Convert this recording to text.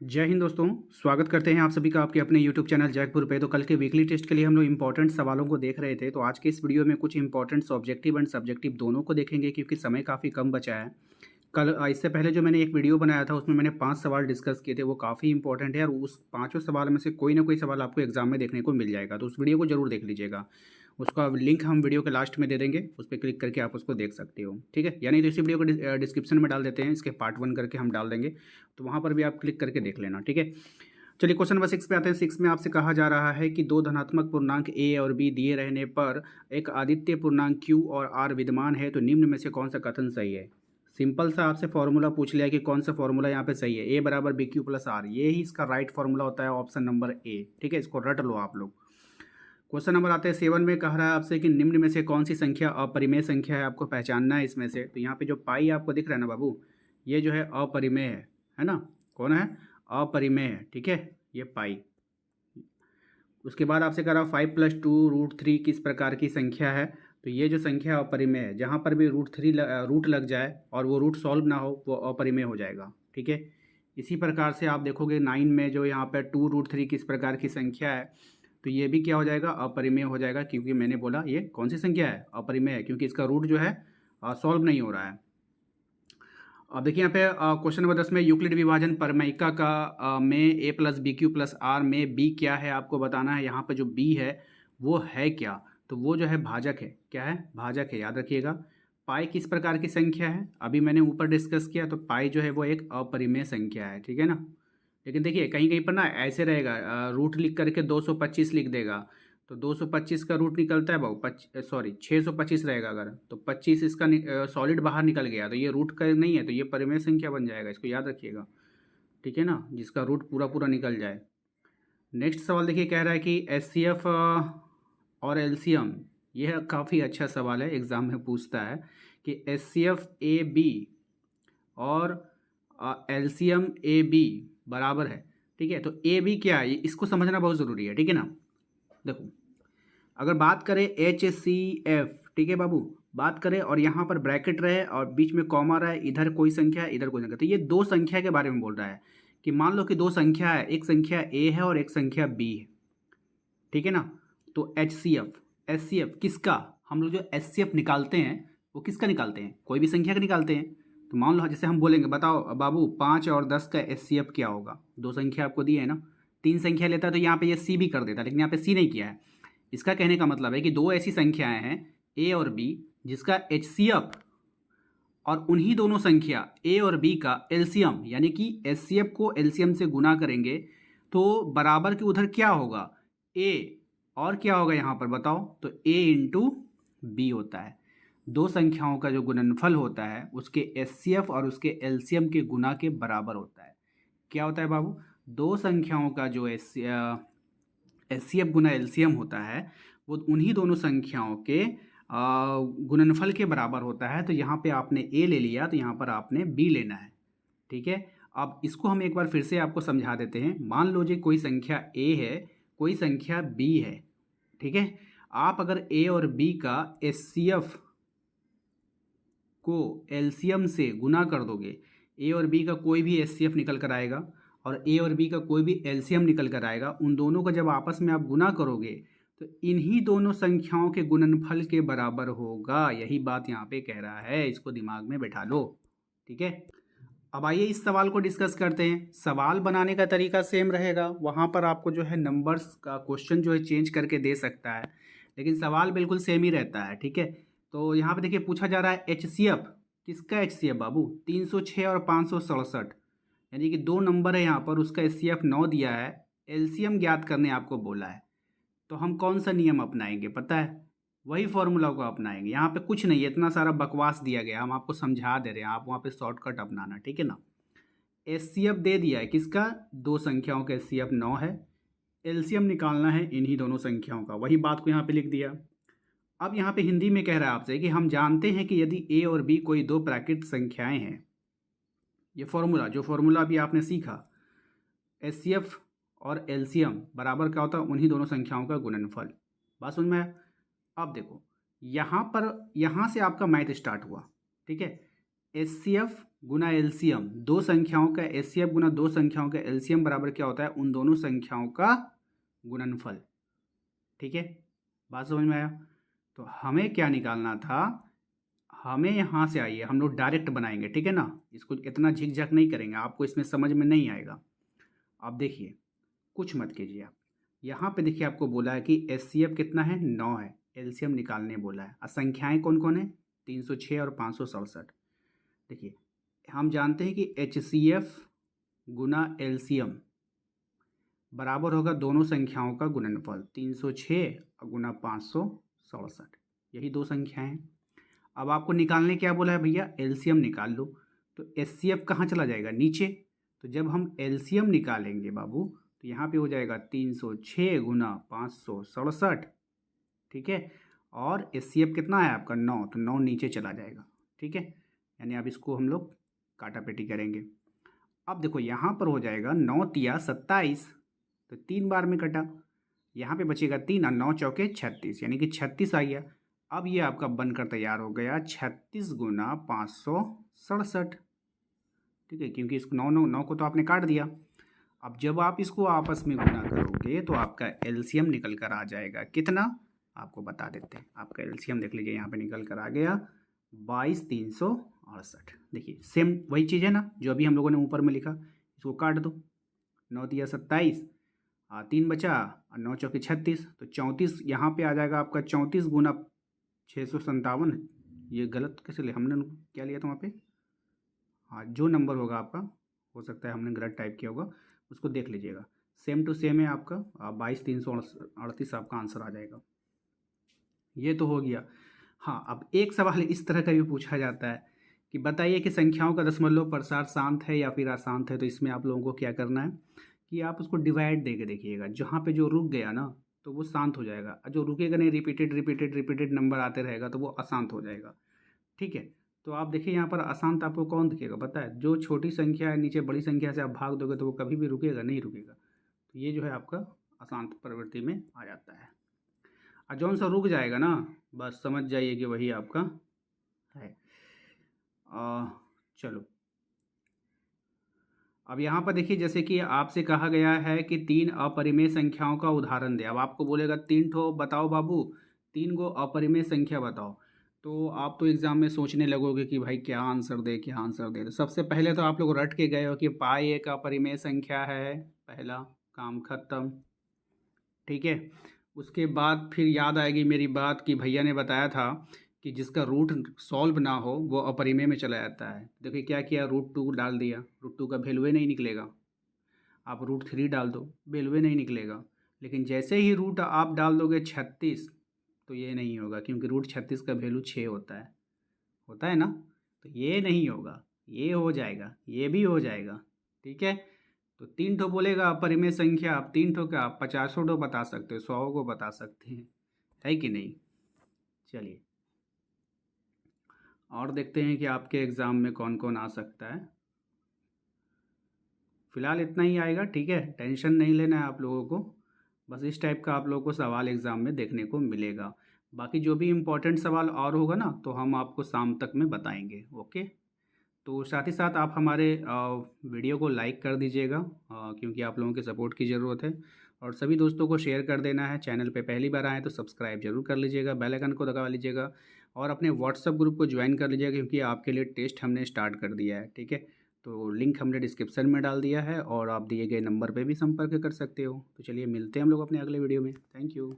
जय हिंद दोस्तों। स्वागत करते हैं आप सभी का आपके अपने YouTube चैनल जैकपुर पे। तो कल के वीकली टेस्ट के लिए हम लोग इंपॉर्टेंट सवालों को देख रहे थे। तो आज के इस वीडियो में कुछ इंपॉर्टेंट ऑब्जेक्टिव एंड सब्जेक्टिव दोनों को देखेंगे क्योंकि समय काफ़ी कम बचा है। कल इससे पहले जो मैंने एक वीडियो बनाया था उसमें मैंने 5 सवाल डिस्कस किए थे, वो काफ़ी इंपॉर्टेंट है और उस पाँचों सवाल में से कोई ना कोई सवाल आपको एग्जाम में देखने को मिल जाएगा। तो उस वीडियो को जरूर देख लीजिएगा। उसका लिंक हम वीडियो के लास्ट में दे देंगे, उस पर क्लिक करके आप उसको देख सकते हो। ठीक है, यानी तो इसी वीडियो को डिस्क्रिप्शन में डाल देते हैं, इसके पार्ट 1 करके हम डाल देंगे, तो वहाँ पर भी आप क्लिक करके देख लेना। ठीक है, चलिए क्वेश्चन नंबर 6 पे आते हैं। 6 में आपसे कहा जा रहा है कि दो धनात्मक पूर्णांक ए और बी दिए रहने पर एक अद्वितीय पूर्णांक क्यू और आर विद्यमान है, तो निम्न में से कौन सा कथन सही है। सिंपल सा आपसे फॉर्मूला पूछ लिया कि कौन सा फॉर्मूला यहाँ पे सही है। ए बराबर बी क्यू प्लस आर, ये ही इसका राइट फॉर्मूला होता है, ऑप्शन नंबर ए। ठीक है, इसको रट लो आप लोग। क्वेश्चन नंबर आते हैं 7 में, कह रहा है आपसे कि निम्न में से कौन सी संख्या अपरिमेय संख्या है, आपको पहचानना है इसमें से। तो यहाँ पे जो पाई आपको दिख रहा है ना बाबू, ये जो है अपरिमेय है ना। कौन है? अपरिमेय है। ठीक है, ये पाई। उसके बाद आपसे कह रहा 5+2√3 किस प्रकार की संख्या है। तो ये जो संख्या अपरिमेय है, जहाँ पर भी रूट लग जाए और वो रूट सॉल्व ना हो, वो अपरिमेय हो जाएगा। ठीक है, इसी प्रकार से आप देखोगे 9 में जो यहाँ पर 2√3 किस प्रकार की संख्या है, तो ये भी क्या हो जाएगा, अपरिमेय हो जाएगा। क्योंकि मैंने बोला ये कौन सी संख्या है, अपरिमेय है, क्योंकि इसका रूट जो है सॉल्व नहीं हो रहा है। अब देखिए यहाँ पे क्वेश्चन नंबर 10 में यूक्लिड विभाजन परमैका का में A plus B Q plus R में बी क्या है, आपको बताना है। यहाँ पे जो बी है वो है क्या, तो वो जो है भाजक है। क्या है? भाजक है, याद रखिएगा। पाई किस प्रकार की संख्या है, अभी मैंने ऊपर डिस्कस किया। तो पाई जो है वो एक अपरिमेय संख्या है। ठीक है ना। लेकिन देखिए कहीं कहीं पर ना ऐसे रहेगा, रूट लिख करके 225 लिख देगा, तो 225 का रूट निकलता है भाव 625 रहेगा। अगर तो 25 इसका सॉलिड बाहर निकल गया, तो ये रूट का नहीं है, तो ये परिमेय संख्या बन जाएगा। इसको याद रखिएगा। ठीक है ना, जिसका रूट पूरा पूरा निकल जाए। नेक्स्ट सवाल देखिए, कह रहा है कि एचसीएफ और एलसीएम, यह काफ़ी अच्छा सवाल है, एग्जाम में पूछता है कि एचसीएफ ए बी और एलसीएम ए बी बराबर है। ठीक है, तो ए बी क्या है, इसको समझना बहुत ज़रूरी है। ठीक है ना। देखो, अगर बात करें एच सी एफ, ठीक है बाबू, बात करें और यहाँ पर ब्रैकेट रहे और बीच में कॉमा रहे, इधर कोई संख्या है इधर कोई संख्या, तो ये दो संख्या के बारे में बोल रहा है कि मान लो कि दो संख्या है, एक संख्या ए है और एक संख्या बी है। ठीक है ना। तो एच सी एफ किसका, हम लोग जो एच सी एफ निकालते हैं वो किसका निकालते हैं, कोई भी संख्या का निकालते हैं। तो मान लो जैसे हम बोलेंगे, बताओ बाबू 5 और 10 का एच सी एफ क्या होगा। दो संख्या आपको दी है ना, तीन संख्या लेता है तो यहाँ पे ये सी भी कर देता, लेकिन यहाँ पे सी नहीं किया है। इसका कहने का मतलब है कि दो ऐसी संख्याएं हैं ए और बी जिसका एच सी एफ और उन्हीं दोनों संख्या ए और बी का एलसीएम, यानी कि एच सी एफ को एलसीएम से गुना करेंगे तो बराबर के उधर क्या होगा, ए, और क्या होगा यहाँ पर बताओ, तो ए इंटू बी होता है। दो संख्याओं का जो गुणनफल होता है उसके एच सी एफ और उसके एलसीएम के गुना के बराबर होता है। क्या होता है बाबू, दो संख्याओं का जो एच सी एफ गुना एलसीएम होता है वो उन्हीं दोनों संख्याओं के गुणनफल के बराबर होता है। तो यहाँ पे आपने ए ले लिया, तो यहाँ पर आपने बी लेना है। ठीक है, अब इसको हम एक बार फिर से आपको समझा देते हैं। मान लो जी कोई संख्या ए है, कोई संख्या बी है। ठीक है, आप अगर ए और बी का एच सी एफ को एलसीएम से गुना कर दोगे, ए और बी का कोई भी एच सी एफ निकल कर आएगा और ए और बी का कोई भी एलसीएम निकल कर आएगा। उन दोनों का जब आपस में आप गुना करोगे तो इन्हीं दोनों संख्याओं के गुणनफल के बराबर होगा। यही बात यहाँ पे कह रहा है, इसको दिमाग में बैठा लो। ठीक है, अब आइए इस सवाल को डिस्कस करते हैं। सवाल बनाने का तरीका सेम रहेगा, वहाँ पर आपको जो है नंबर्स का क्वेश्चन जो है चेंज करके दे सकता है, लेकिन सवाल बिल्कुल सेम ही रहता है। ठीक है, तो यहाँ पे देखिए पूछा जा रहा है एच सी एफ, किसका एच सी एफ बाबू, 306 और 567, यानी कि दो नंबर है यहाँ पर, उसका एच सी एफ 9 दिया है, एलसीएम ज्ञात करने आपको बोला है। तो हम कौन सा नियम अपनाएंगे पता है, वही फॉर्मूला को अपनाएंगे। यहाँ पे कुछ नहीं है, इतना सारा बकवास दिया गया, हम आपको समझा दे रहे हैं, आप वहाँ पे शॉर्टकट अपनाना। ठीक है ना। एच सी एफ दे दिया है किसका, दो संख्याओं का एच सी एफ 9 है, एलसीएम निकालना है इन्हीं दोनों संख्याओं का, वही बात को यहाँ पे लिख दिया। अब यहाँ पे हिंदी में कह रहा है आपसे कि हम जानते हैं कि यदि ए और बी कोई दो प्राकृत संख्याएं हैं, ये फॉर्मूला जो फॉर्मूला अभी आपने सीखा, एच सी एफ और एलसीएम बराबर क्या होता है, उन्हीं दोनों संख्याओं का गुणनफल। बात समझ में आया। अब देखो यहाँ पर, यहाँ से आपका मैथ स्टार्ट हुआ। ठीक है, एच सी एफ गुना एलसीएम, दो संख्याओं का एचसीएफ गुना दो संख्याओं का एलसीएम बराबर क्या होता है, उन दोनों संख्याओं का गुणनफल। ठीक है, बात समझ में आया। तो हमें क्या निकालना था, हमें यहाँ से आइए हम लोग डायरेक्ट बनाएंगे, ठीक है ना, इसको इतना झिकझक नहीं करेंगे, आपको इसमें समझ में नहीं आएगा। आप देखिए, कुछ मत कीजिए आप, यहाँ पे देखिए आपको बोला है कि एचसीएफ कितना है, 9 है, एलसीएम निकालने बोला है। और संख्याएँ कौन कौन है, 306 और 567। देखिए हम जानते हैं कि एचसीएफ गुना एलसीएम बराबर होगा दोनों संख्याओं का गुणनफल, 306 और गुना 567, यही दो संख्याएं हैं। अब आपको निकालने क्या बोला है भैया, एलसीएम निकाल लो। तो एचसीएफ कहाँ चला जाएगा, नीचे। तो जब हम एलसीएम निकालेंगे बाबू, तो यहाँ पे हो जाएगा 306 गुना 567, ठीक है। और एचसीएफ कितना है आपका, 9, तो 9 नीचे चला जाएगा, ठीक है। यानी अब इसको हम लोग काटापेटी करेंगे। अब देखो यहाँ पर हो जाएगा 9 तिया 27, तो 3 बार में कटा, यहाँ पे बचेगा 3 और 9 चौके 36, यानी कि 36 आ गया। अब ये आपका बनकर तैयार हो गया 36 गुना 567, ठीक है, क्योंकि इसको 9 को तो आपने काट दिया। अब जब आप इसको आपस में गुना करोगे तो आपका एलसीएम निकल कर आ जाएगा कितना, आपको बता देते हैं। आपका एलसीएम देख लीजिए, यहाँ पे निकल कर आ गया 22,368। देखिए सेम वही चीज़ है ना जो अभी हम लोगों ने ऊपर में लिखा, इसको काट दो, 9 तिया 27, 3 बचा और 9 चौके 36, तो 34 यहाँ पे आ जाएगा आपका 34 गुना 657। ये गलत कैसे ले, हमने क्या लिया था वहाँ पे, हाँ जो नंबर होगा आपका, हो सकता है हमने गलत टाइप किया होगा, उसको देख लीजिएगा। सेम टू सेम है आपका, 22,338 आपका आंसर आ जाएगा। ये तो हो गया। हाँ, अब एक सवाल इस तरह का भी पूछा जाता है कि बताइए कि संख्याओं का दशमलव प्रसार शांत है या फिर अशांत है। तो इसमें आप लोगों को क्या करना है कि आप उसको डिवाइड दे के देखिएगा, जहाँ पे जो रुक गया ना तो वो शांत हो जाएगा, और जो रुकेगा नहीं, रिपीटेड नंबर आते रहेगा तो वो अशांत हो जाएगा, ठीक है। तो आप देखिए यहाँ पर अशांत आपको कौन दिखेगा, पता है, जो छोटी संख्या है नीचे बड़ी संख्या से आप भाग दोगे तो वो कभी भी रुकेगा नहीं, रुकेगा। तो ये जो है आपका अशांत प्रवृत्ति में आ जाता है। और जौन सा रुक जाएगा ना, बस समझ जाइए कि वही आपका है। चलो अब यहाँ पर देखिए, जैसे कि आपसे कहा गया है कि 3 अपरिमेय संख्याओं का उदाहरण दे। अब आपको बोलेगा 3 ठो बताओ बाबू, 3 गो अपरिमेय संख्या बताओ। तो आप तो एग्ज़ाम में सोचने लगोगे कि भाई क्या आंसर दे, क्या आंसर दे। तो सबसे पहले तो आप लोग रट के गए हो कि पाई एक अपरिमेय संख्या है, पहला काम खत्म, ठीक है। उसके बाद फिर याद आएगी मेरी बात कि भैया ने बताया था कि जिसका रूट सॉल्व ना हो वो अपरिमेय में चला जाता है। देखिए क्या किया, √2 डाल दिया, √2 का वैल्यू नहीं निकलेगा। आप √3 डाल दो, वैल्यू नहीं निकलेगा। लेकिन जैसे ही रूट आप डाल दोगे 36, तो ये नहीं होगा, क्योंकि √36 का वैल्यू 6 होता है ना। तो ये नहीं होगा, ये हो जाएगा, ये भी हो जाएगा, ठीक है। तो 3 ठो बोलेगा अपरिमेय संख्या, आप 3 ठो क्या, आप 50 ठो बता सकते हो, 100 को बता सकते हैं, है कि नहीं। चलिए और देखते हैं कि आपके एग्ज़ाम में कौन कौन आ सकता है। फ़िलहाल इतना ही आएगा, ठीक है, टेंशन नहीं लेना है आप लोगों को। बस इस टाइप का आप लोगों को सवाल एग्ज़ाम में देखने को मिलेगा। बाकी जो भी इम्पोर्टेंट सवाल और होगा ना तो हम आपको शाम तक में बताएंगे, ओके। तो साथ ही साथ आप हमारे वीडियो को लाइक कर दीजिएगा, क्योंकि आप लोगों के सपोर्ट की ज़रूरत है। और सभी दोस्तों को शेयर कर देना है। चैनल पे पहली बार आए तो सब्सक्राइब जरूर कर लीजिएगा, बेल आइकन को दबा लीजिएगा, और अपने व्हाट्सएप ग्रुप को ज्वाइन कर लीजिएगा, क्योंकि आपके लिए टेस्ट हमने स्टार्ट कर दिया है, ठीक है। तो लिंक हमने डिस्क्रिप्शन में डाल दिया है, और आप दिए गए नंबर पर भी संपर्क कर सकते हो। तो चलिए मिलते हैं हम लोग अपने अगले वीडियो में। Thank you.